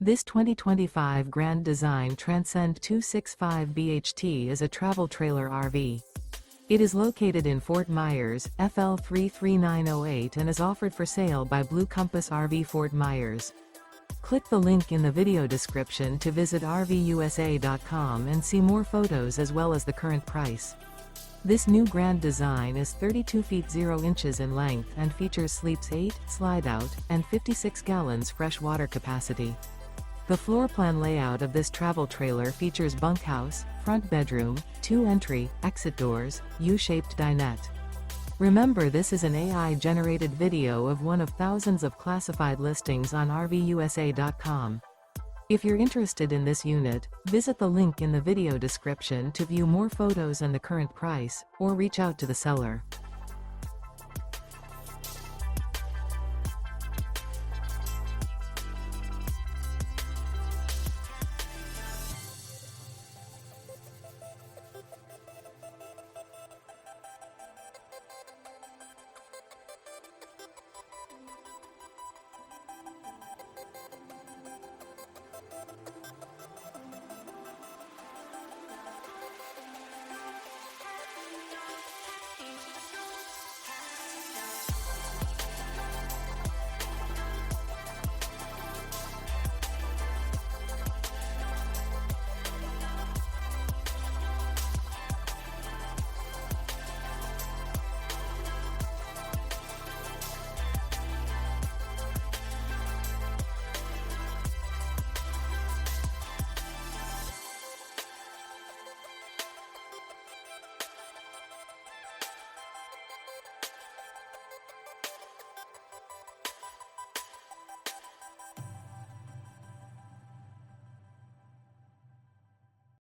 This 2025 Grand Design Transcend 265 BHT is a travel trailer RV. It is located in Fort Myers, FL 33908 and is offered for sale by Blue Compass RV Fort Myers. Click the link in the video description to visit RVUSA.com and see more photos as well as the current price. This new Grand Design is 32 feet 0 inches in length and features sleeps 8, slide-out, and 56 gallons fresh water capacity. The floor plan layout of this travel trailer features bunkhouse, front bedroom, 2 entry, exit doors, U-shaped dinette. Remember, this is an AI-generated video of one of thousands of classified listings on RVUSA.com. If you're interested in this unit, visit the link in the video description to view more photos and the current price, or reach out to the seller.